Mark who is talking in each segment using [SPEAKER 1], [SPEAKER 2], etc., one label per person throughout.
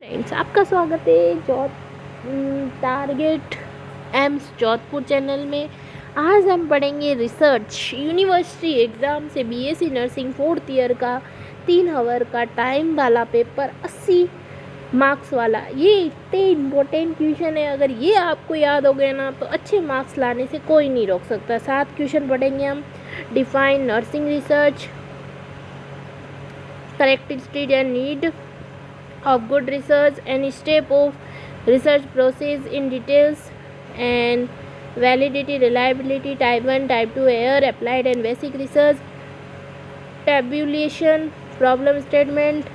[SPEAKER 1] Friends, आपका स्वागत है टारगेट एम्स जोधपुर चैनल में। आज हम पढ़ेंगे रिसर्च यूनिवर्सिटी एग्ज़ाम से बीएससी नर्सिंग 4th ईयर का 3 आवर का टाइम वाला पेपर 80 मार्क्स वाला। ये इतने इम्पोर्टेंट क्वेश्चन है, अगर ये आपको याद हो गए ना तो अच्छे मार्क्स लाने से कोई नहीं रोक सकता। 7 क्वेश्चन पढ़ेंगे हम। Define nursing research, characteristic and need of good research, any step of research process in details, and validity, reliability, type 1, type 2 error, applied and basic research, tabulation, problem statement,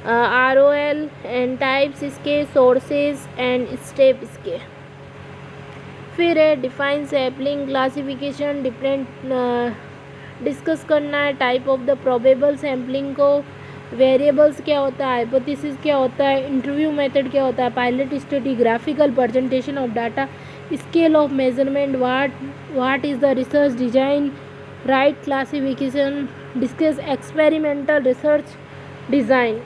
[SPEAKER 1] ROL and types इसके, sources and step इसके। फिर है define sampling classification, different discuss करना है type of the probable sampling को, variables क्या होता है, हाइपोथेसिस क्या होता है, इंटरव्यू मेथड क्या होता है, pilot study, graphical presentation of data, scale of measurement, what is the research design, right classification, discuss experimental research design.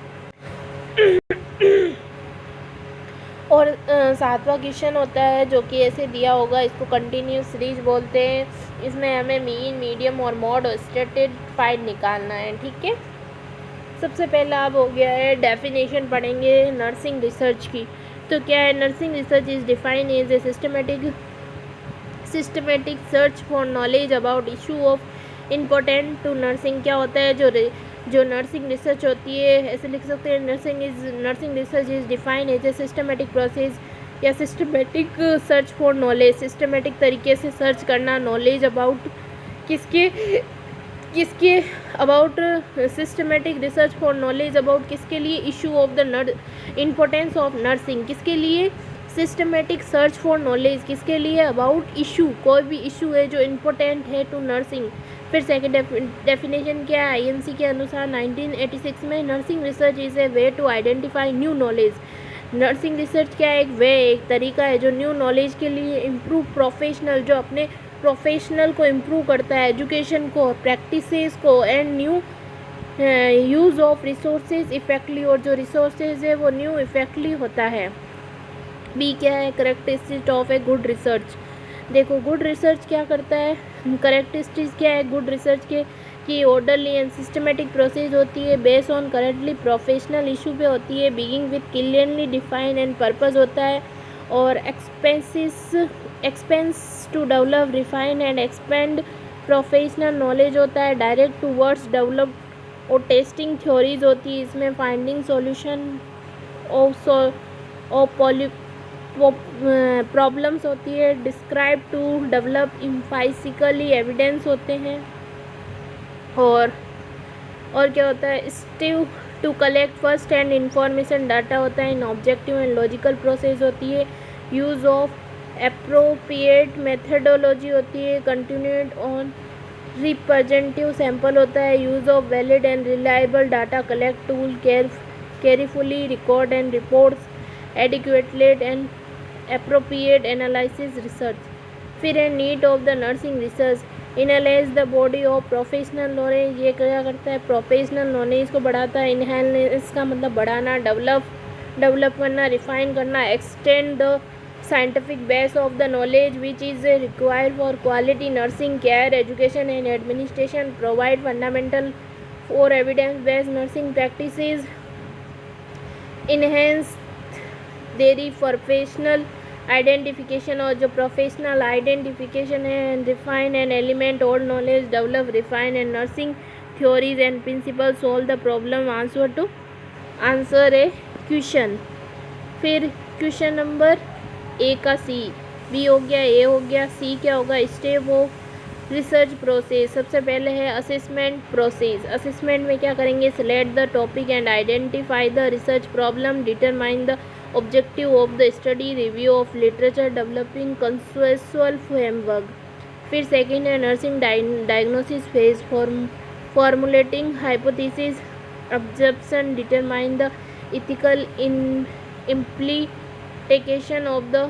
[SPEAKER 1] और 7वां क्वेश्चन होता है जो कि ऐसे दिया होगा, इसको कंटिन्यूस सीरीज बोलते हैं। इसमें हमें मीन, मीडियम और मॉड और स्ट्रेटिफाइड निकालना है। ठीक है, सबसे पहला अब हो गया है डेफिनेशन पढ़ेंगे नर्सिंग रिसर्च की। तो क्या है, nursing research is define as a systematic search for knowledge about issue of important to nursing. क्या होता है जो नर्सिंग रिसर्च होती है, ऐसे लिख सकते हैं, nursing research is define as a systematic process या systematic search for knowledge. Systematic तरीके से सर्च करना नॉलेज अबाउट किसके about systematic research for knowledge about किसके लिए, issue of the importance of nursing किसके लिए, सिस्टमेटिक सर्च फॉर नॉलेज किसके लिए, अबाउट इशू, कोई भी इशू है जो इम्पोर्टेंट है टू नर्सिंग। फिर सेकंड डेफिनेशन क्या है, आईएमसी के अनुसार 1986 में, nursing research is a way to identify new knowledge. Nursing research क्या है, एक तरीका है जो न्यू नॉलेज के लिए इम्प्रूव प्रोफेशनल, जो अपने प्रोफेशनल को इम्प्रूव करता है, एजुकेशन को, प्रैक्टिसेस को, and new use of resources effectively, और जो रिसोर्सेज है वो न्यू इफेक्टली होता है। बी क्या है, characteristics of a good research. देखो, गुड रिसर्च क्या करता है, करेक्टरिस्टिक्स क्या है गुड रिसर्च के, कि ऑर्डरली एंड सिस्टमेटिक प्रोसेस होती है, based on currently professional issue पे होती है, beginning with clearly define and purpose होता है, और expense to develop, refine and expand professional knowledge होता है, डायरेक्ट टूवर्ड्स डेवलप, और टेस्टिंग थ्योरीज होती है इसमें, फाइंडिंग सॉल्यूशन ऑफ प्रॉब्लम्स होती है, describe to develop empirically evidence होते हैं, और क्या होता है, strive to collect first hand information data होता है, in objective and logical process होती है, यूज़ ऑफ एप्रोप्रिएट मेथडोलॉजी होती है, कंटिन्यूड ऑन रिप्रेजेंटेटिव सैंपल होता है, use of valid and reliable data collect tool, carefully record and reports, adequately and appropriate analysis research. फिर है need of the nursing research, enhance the body of professional knowledge. ये क्या करता है, professional knowledge को बढ़ाता है। इनहेंस का मतलब बढ़ाना, डेवलप करना, रिफाइन करना, extend the scientific base of the knowledge which is required for quality nursing care, education and administration, provide fundamental for evidence based nursing practices, enhance their professional identification, और जो professional identification है, refine and eliminate old knowledge, develop, refine and nursing theories and principle, solve the problem, answer a question. फिर question number A का C, B हो गया, ए हो गया, सी क्या होगा, स्टेप ऑफ रिसर्च प्रोसेस। सबसे पहले है असेसमेंट प्रोसेस। असेसमेंट में क्या करेंगे, select the topic and identify the research problem, determine the objective of the study, review of literature, developing consensual framework। फिर सेकेंड है nursing diagnosis phase, formulating hypothesis, observation, determine the ethical implication of the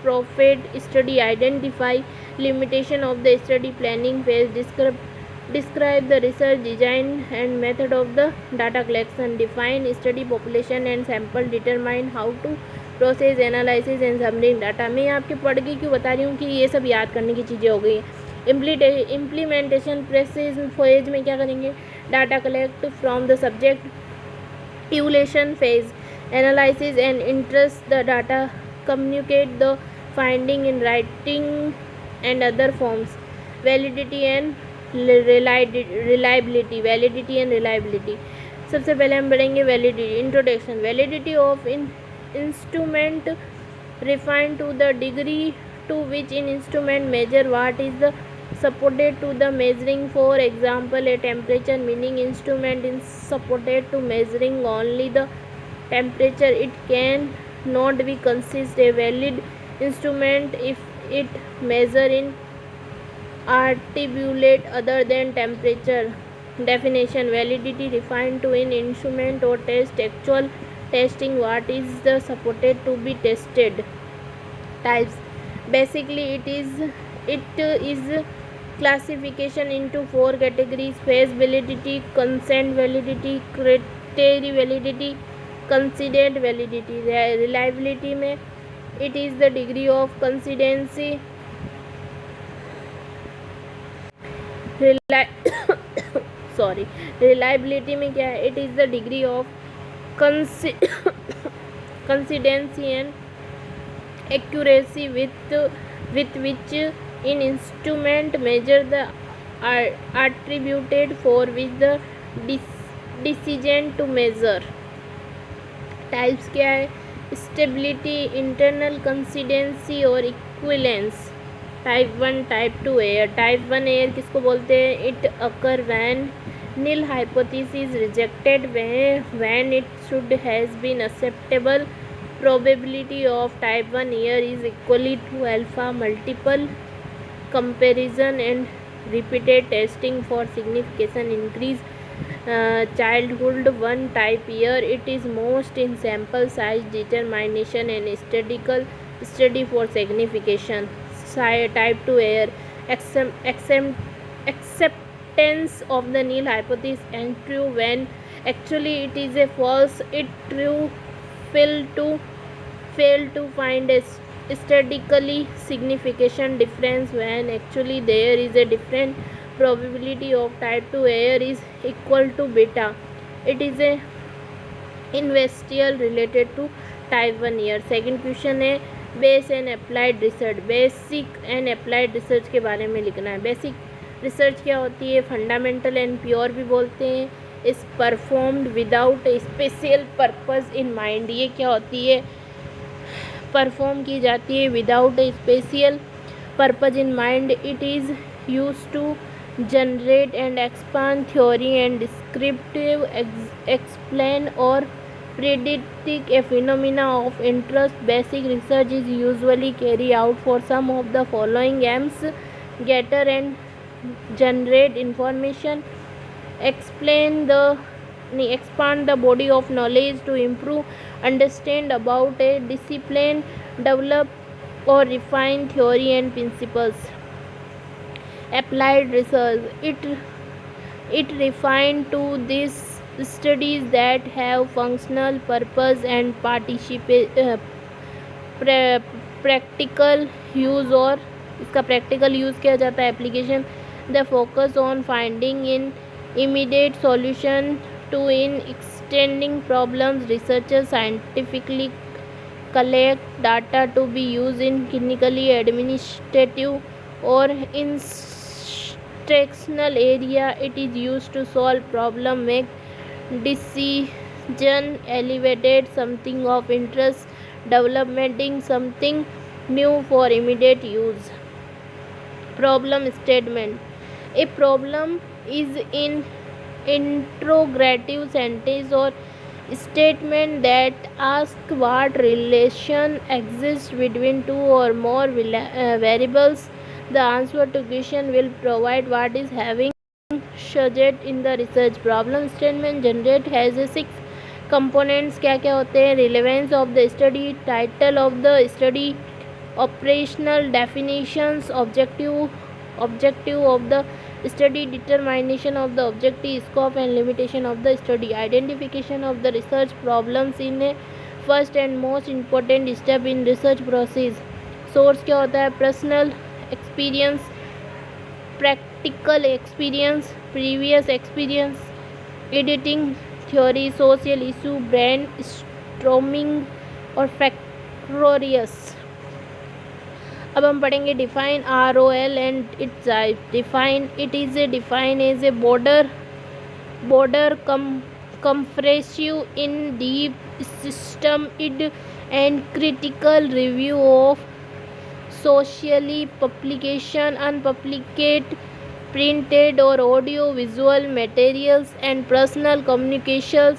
[SPEAKER 1] proposed study, identify limitation of the study, planning phase, Describe the research design and method of the data collection. Define study population and sample. Determine how to process, analysis and summary data. मैं आपके पढ़ के क्यों बता रही हूँ कि ये सब याद करने की चीज़ें हो गई हैं. इम्प्लीमेंटेशन फेज में क्या करेंगे? Data collect from the subject. Evaluation phase, analysis and interpret the data, communicate the finding in writing and other forms. Validity and reliability. सबसे पहले हम पढ़ेंगे validity. Introduction. Validity of instrument refined to the degree to which an instrument measure what is the supported to the measuring. For example, a temperature, meaning instrument is supported to measuring only the temperature. It can not be considered a valid instrument if it measure in attribute other than temperature. Definition. Validity refined to an instrument or test. Actual testing what is the supported to be tested. Types. Basically it is classification into 4 categories: phase validity, consent validity, criteria validity, considered validity. Reliability में it is the degree of consistency. Reliability में क्या है? It is the degree of consistency and accuracy with which in instrument measure the attributed for which the decision to measure. Types क्या है? Stability, internal consistency और equivalents. Type 1, type 2 air. Type 1 air किसको बोलते हैं? It occur when nil hypothesis rejected when it should has been acceptable. Probability of type 1 error is equally to alpha. Multiple comparison and repeated testing for significance increase. Childhood 1 type error. It is most in sample size determination and statistical study for signification. Type 2 error. Acceptance of the nil hypothesis and true when actually it is a false. It true fail to find a statistically significant difference when actually there is a different. Probability of type 2 error is equal to beta. It is a investial related to type 1 error. Second question है base and applied research. Basic and applied research के बारे में लिखना है. Basic research क्या होती है? Fundamental and pure भी बोलते हैं. Is performed without special purpose in mind. ये क्या होती है? परफॉर्म की जाती है without a special purpose in mind. It is use to generate and expand theory and descriptive explain or predict a phenomena of interest. Basic research is usually carried out for some of the following aims: gather and generate information, expand the body of knowledge to improve understand about a discipline, develop or refine theory and principles. Applied research, it refined to this studies that have functional purpose and practical use. और इसका practical use किया जाता है application. The focus on finding in immediate solution to in extending problems. Researchers scientifically collect data to be used in clinically, administrative or instructional area. It is used to solve problem, make decision, elevated something of interest, developing something new for immediate use. Problem statement. A problem is in interrogative sentence or statement that asks what relation exists between two or more variables. The answer to question will provide what is having subject in the research. Problem statement generate has a 6 components. क्या क्या होते हैं? relevance of the study, title of the study, operational definitions, objective of the study, determination of the objective, scope and limitation of the study, identification of the research problems in a first and most important step in research process. Source क्या होता है? Personal experience, practical experience, previous experience, editing theory, social issue, brain storming और फैक्टोरियस। अब हम पढ़ेंगे define ROL and it's type. Define, it is a define as a border comprehensive in deep system id and critical review of socially publication, unpublished printed or audio visual materials and personal communications.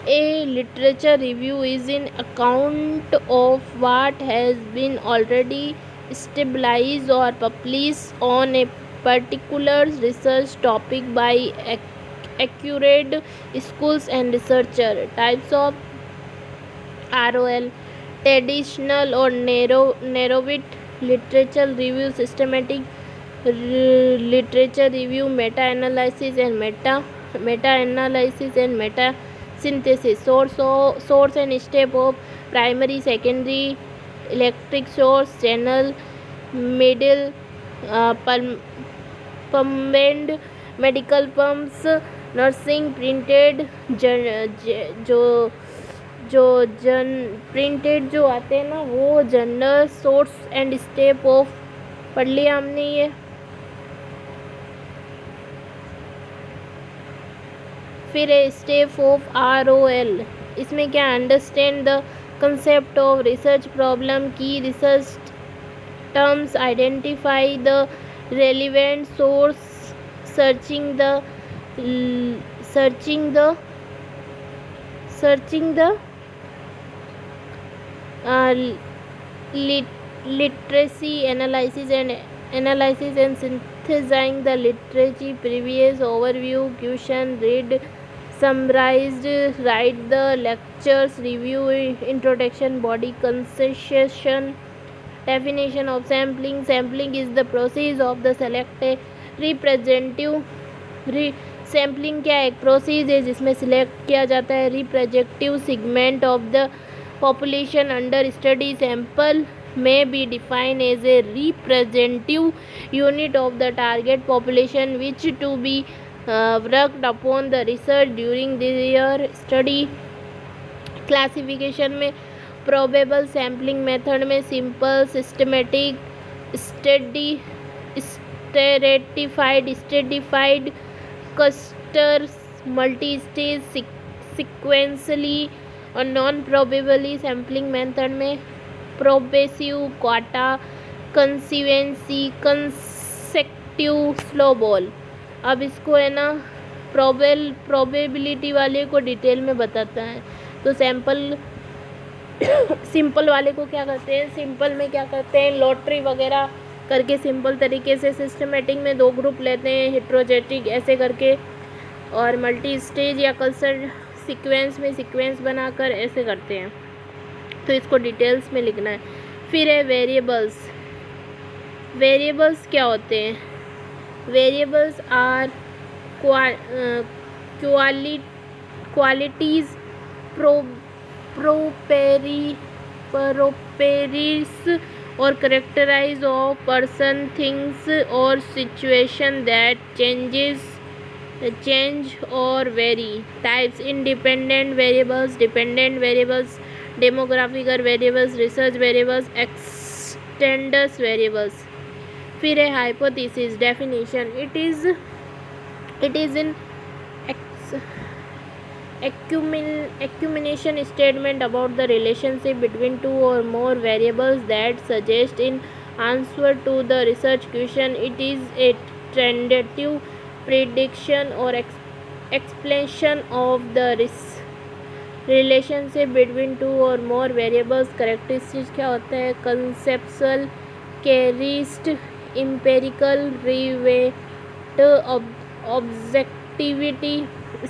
[SPEAKER 1] A literature review is an account of what has been already established or published on a particular research topic by accurate schools and researchers. Types of ROL: traditional or narrowed literature review, systematic literature review, meta-analysis and meta-synthesis. Source and step of primary, secondary, electric source, channel, middle, pummed, medical pumps, nursing, printed, printed जो आते हैं ना वो journal. Source and step of पढ़ लिया हमने ये। फिर है स्टेप ऑफ ROL। इसमें क्या? Understand the concept of research problem, key research terms, identify the relevant source, searching the literacy, analysis and synthesizing the literature, previous overview, question, read, summarized, write the lectures, review, introduction, body concession. Definition of sampling: sampling is the process of the select a representative sampling क्या एक process है जिसमें select किया जाता है representative segment of the population under study. Sample may be defined as a representative unit of the target population which to be worked upon the research during their study. Classification में probable sampling method में simple, systematic, stratified, cluster, multi-stage, sequentially और non probably sampling method में प्रोबेसिव, quota, कंसीवेंसी, consecutive, slow ball. अब इसको है ना probability वाले को डिटेल में बताता है। तो सिंपल वाले को क्या करते हैं? सिंपल में क्या करते हैं? लॉटरी वगैरह करके सिंपल तरीके से। सिस्टमेटिक में 2 ग्रुप लेते हैं, हेट्रोजेटिक ऐसे करके, और मल्टी स्टेज या क्लस्टर सीक्वेंस में सीक्वेंस बनाकर ऐसे करते हैं। तो इसको डिटेल्स में लिखना है। फिर है वेरिएबल्स। वेरिएबल्स क्या होते हैं? Variables are qualities, properties or characterize of person, things or situation that change or vary. Types: independent variables, dependent variables, demographic variables, research variables, extended variables. फिर है hypothesis. Definition: it is an accumulation statement about the relationship between 2 or more variables that suggest in answer to the research question. It is a tentative prediction or explanation of the relationship between 2 or more variables. Characteristics क्या होता है? conceptual, characteristic, empirical, relevant, objectivity,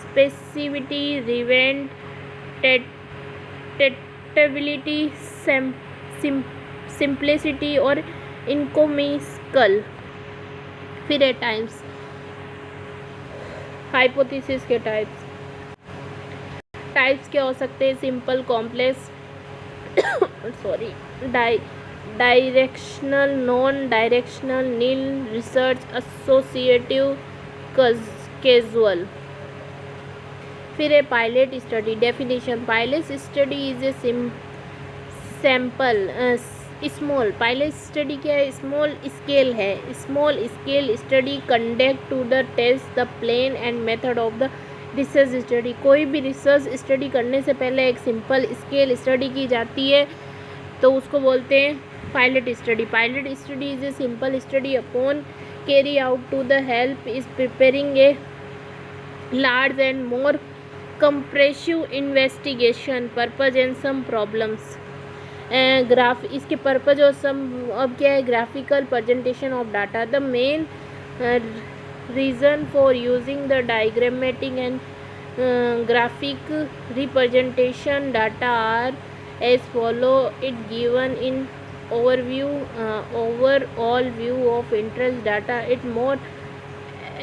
[SPEAKER 1] specificity, relevant, testability, simplicity और इनकोमिकल। फिर है types, hypothesis के types क्या हो सकते हैं? Simple, complex, sorry, directional, non directional, null, research, associative, casual. फिर है pilot study. Definition, pilot study is a sample small, pilot study क्या है? स्मॉल स्केल है। Small scale study conduct to the test the plan and method of the research study. कोई भी research study करने से पहले एक सिंपल स्केल स्टडी की जाती है, तो उसको बोलते हैं pilot study. Pilot study is a simple study upon carry out to the help is preparing a large and more comprehensive investigation purpose and some problems. इसके पर्पज और सम अब क्या है? Graphical presentation of data. The main reason for using the diagrammatic and graphic representation data are as follow. It given in overall view of interest data. It more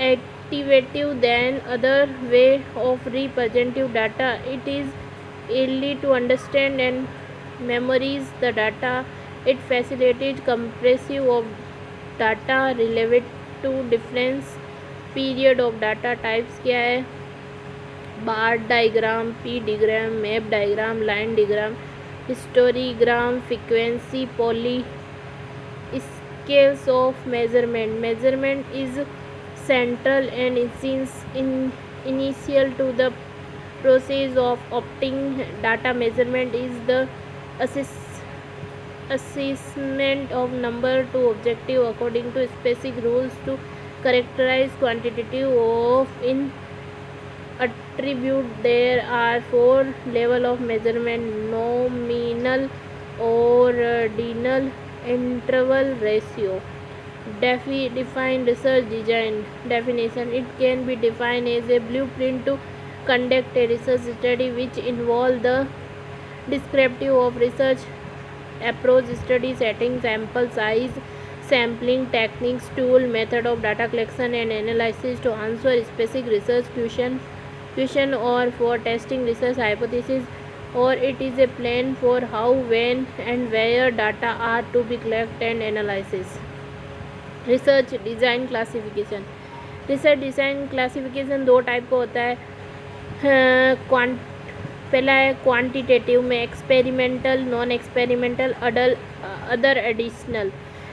[SPEAKER 1] activative than other way of representative data. It is easy to understand and memorize the data. It facilitates compression of data relevant to different period of data types. क्या है? Bar diagram, pie diagram, map diagram, line diagram, histogram, frequency, poly scales of measurement. Measurement is central and initial to the process of opting data. Measurement is the assessment of number to objective according to specific rules to characterize quantitative of in attribute. There are 4 level of measurement: nominal, ordinal, interval, ratio. Define research design. Definition, it can be defined as a blueprint to conduct a research study which involve the descriptive of research approach, study setting, sample size, sampling techniques, tool, method of data collection and analysis to answer specific research question or for testing research hypothesis, or it is a plan for how, when and where data are to be collected and analysis. Research design classification. Research design classification 2 type का होता है। पहला है quantitative में experimental, non experimental, other additional.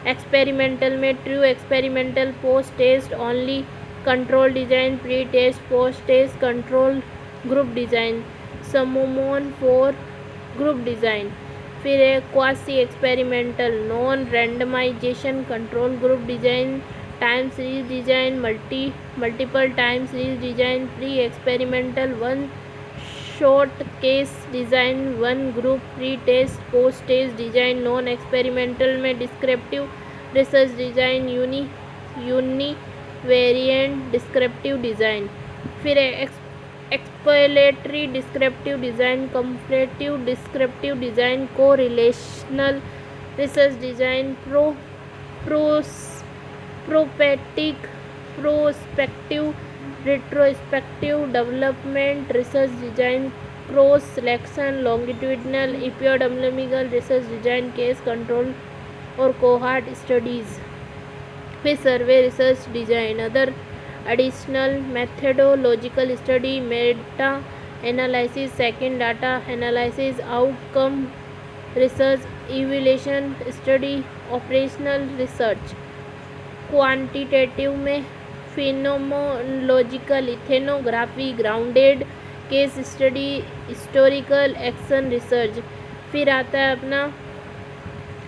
[SPEAKER 1] Experimental में true experimental, post test only, control design, pre test, post test, control group design, Solomon four group design. फिर है quasi experimental, non randomization, control group design, time series design, multiple time series design, pre experimental, 1 short case design, 1 group, pre test, post test design. Non experimental में descriptive research design, univariate descriptive design. फिर है explanatory descriptive design, comparative descriptive design, correlational research design, prospective, retrospective, development research design, cross selection, longitudinal, epidemiological research design, case control और cohort studies. फिर survey research design, other additional methodological study, meta analysis, second data analysis, outcome research, evaluation study, operational research. Quantitative में phenomenological, ethnography, grounded case study, historical action research. फिर आता है अपना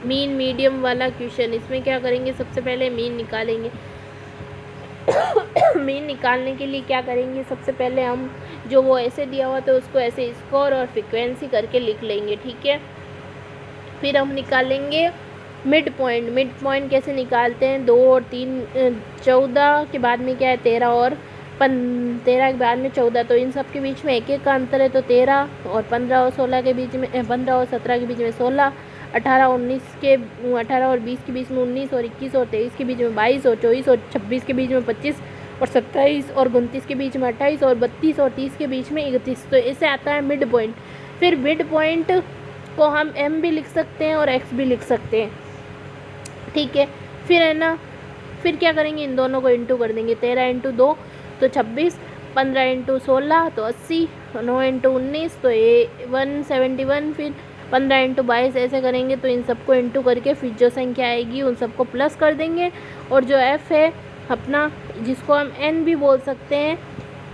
[SPEAKER 1] mean medium वाला question. इसमें क्या करेंगे? सबसे पहले मीन निकालेंगे। मीन निकालने के लिए क्या करेंगे? सबसे पहले हम जो वो ऐसे दिया हुआ तो उसको ऐसे स्कोर और फ्रीक्वेंसी करके लिख लेंगे, ठीक है। फिर हम निकालेंगे मिड पॉइंट। मिड पॉइंट कैसे निकालते हैं? 2 और 3, 14 के बाद में क्या है? 13 और 13 के बाद में 14, तो इन सब के बीच में 1 का अंतर है, तो 13 और 15 और 16 के बीच में 15 और 17 के बीच में 16, 18 और 20 के बीच में 19 और 21 और 23 के बीच में 22 और 24 और 26 के बीच में 25 और 27 और 29 के बीच में 28 और 32 और 30 के बीच में 31। तो इसे आता है मिड पॉइंट। फिर मिड पॉइंट को हम m भी लिख सकते हैं और x भी लिख सकते हैं, ठीक है। फिर है ना, फिर क्या करेंगे, इन दोनों को इंटू कर देंगे। 13 इंटू 2 तो 26, 15 इंटू 16 तो 80, 9 इंटू 19 तो 171, फिर 15 इंटू 22 ऐसे करेंगे। तो इन सबको इंटू करके फिर जो संख्या आएगी उन सबको प्लस कर देंगे। और जो f है अपना, जिसको हम n भी बोल सकते हैं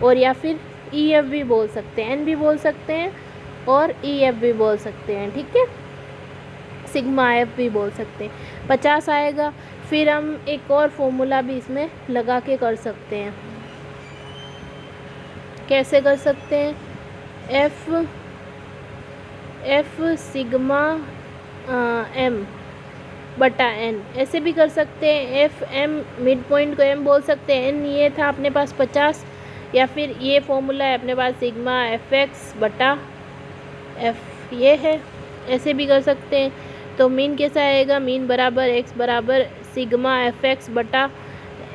[SPEAKER 1] और या फिर EF भी बोल सकते हैं, n भी बोल सकते हैं और EF भी बोल सकते हैं, ठीक है, सिग्मा f भी बोल सकते हैं, 50 आएगा। फिर हम एक और फॉर्मूला भी इसमें लगा के कर सकते हैं। कैसे कर सकते हैं, f सिग्मा m बटा n, ऐसे भी कर सकते हैं। f m, मिड पॉइंट को m बोल सकते हैं, n ये था अपने पास 50, या फिर ये फॉर्मूला है अपने पास सिग्मा fx बटा f ये है, ऐसे भी कर सकते हैं। तो मीन कैसा आएगा, मीन बराबर x बराबर सिग्मा fx बटा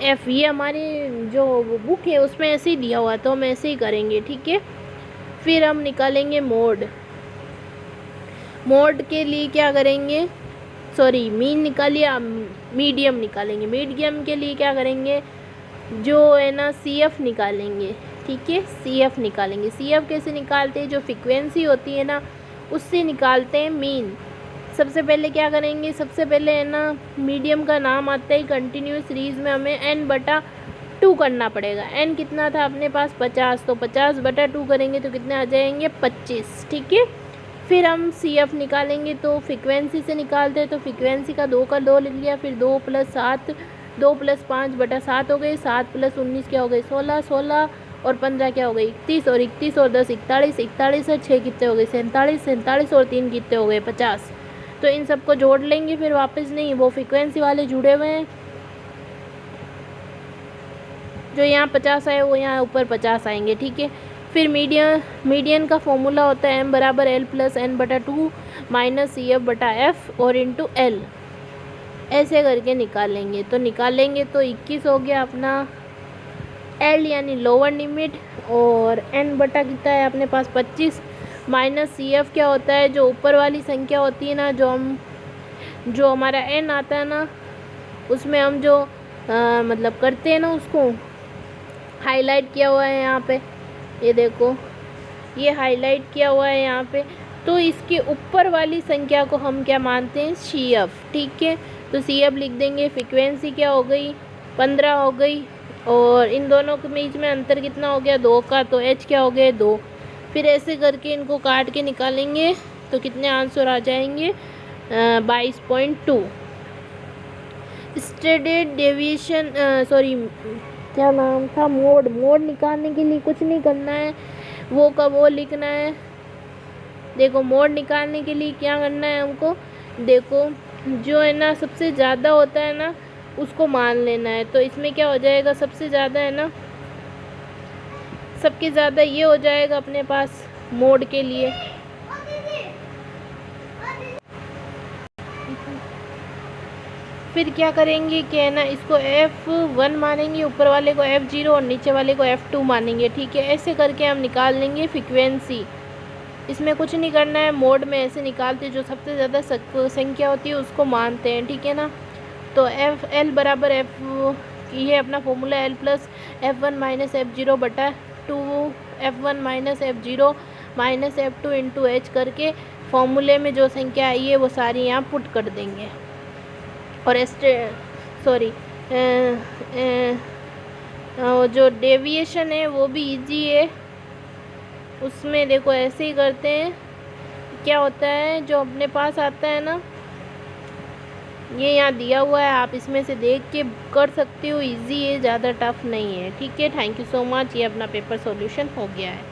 [SPEAKER 1] f, ये हमारी जो बुक है उसमें ऐसे ही दिया हुआ, तो हम ऐसे ही करेंगे, ठीक है। फिर हम निकालेंगे मोड। मोड के लिए क्या करेंगे, सॉरी मीन निकालिए, मीडियम निकालेंगे। मीडियम के लिए क्या करेंगे, जो है ना CF निकालेंगे, ठीक है, CF निकालेंगे। CF कैसे निकालते हैं, जो फ्रीक्वेंसी होती है ना उससे निकालते हैं मीन। सबसे पहले क्या करेंगे, सबसे पहले है ना मीडियम का नाम आता है कंटिन्यूस सीरीज़ में हमें n/2 करना पड़ेगा। n कितना था अपने पास 50, तो 50/2 करेंगे तो कितने आ जाएंगे 25, ठीक है। फिर हम CF निकालेंगे, तो फ्रीक्वेंसी से निकालते हैं, तो फ्रीक्वेंसी का 2 का 2 लिख लिया, फिर 2 + 7, 2 + 5/7 हो गई, 7 + 19 क्या हो गई 16, 16 और 15 क्या हो गई 31, और 31 और 10 41, 41 और 6 कितने हो गए 47, 47 और 3 कितने हो गए 50। तो इन सबको जोड़ लेंगे, फिर वापस नहीं, वो फ्रीक्वेंसी वाले जुड़े हुए हैं, जो यहाँ 50 आए वो यहाँ ऊपर 50 आएंगे, ठीक है। फिर मीडियन का फॉर्मूला होता है m बराबर l + n/2 माइनस CF/f और इंटू l, ऐसे करके निकालेंगे। तो निकालेंगे तो 21 हो गया अपना l यानी लोअर लिमिट, और n बटा कितना है अपने पास 25, माइनस CF क्या होता है, जो ऊपर वाली संख्या होती है ना, जो हमारा n आता है ना उसमें हम जो मतलब करते हैं ना, उसको हाईलाइट किया हुआ है यहाँ पे, ये देखो ये हाईलाइट किया हुआ है यहाँ पे। तो इसके ऊपर वाली संख्या को हम क्या मानते हैं CF, ठीक है। तो CF लिख देंगे। फ्रीक्वेंसी क्या हो गई 15 हो गई, और इन दोनों के बीच में अंतर कितना हो गया 2 का, तो H क्या हो गया 2। फिर ऐसे करके इनको काट के निकालेंगे तो कितने आंसर आ जाएंगे 22.2। स्टैंडर्ड डेविएशन, सॉरी क्या नाम था, मोड निकालने के लिए कुछ नहीं करना है, वो का वो लिखना है। देखो मोड निकालने के लिए क्या करना है हमको, देखो जो है ना सबसे ज़्यादा होता है ना उसको मान लेना है। तो इसमें क्या हो जाएगा, सबसे ज़्यादा है ना, सबके ज़्यादा ये हो जाएगा अपने पास मोड के लिए। फिर क्या करेंगे कि है ना, इसको F1 मानेंगे, ऊपर वाले को F0 और नीचे वाले को F2 मानेंगे, ठीक है। ऐसे करके हम निकाल लेंगे फ्रीक्वेंसी। इसमें कुछ नहीं करना है, मोड में ऐसे निकालते जो सबसे ज़्यादा संख्या होती है उसको मानते हैं, ठीक है ना। तो L बराबर F, ये अपना formula L + F1 - F0/2 F1 - F0 - F2 into H करके फॉर्मूले में जो संख्या आई है वो सारी यहाँ पुट कर देंगे। और जो डेविएशन है वो भी इजी है, उसमें देखो ऐसे ही करते हैं। क्या होता है जो अपने पास आता है ना, ये यहाँ दिया हुआ है, आप इसमें से देख के कर सकते हो, इजी है, ज़्यादा टफ नहीं है, ठीक है। थैंक यू सो मच, ये अपना पेपर सॉल्यूशन हो गया है।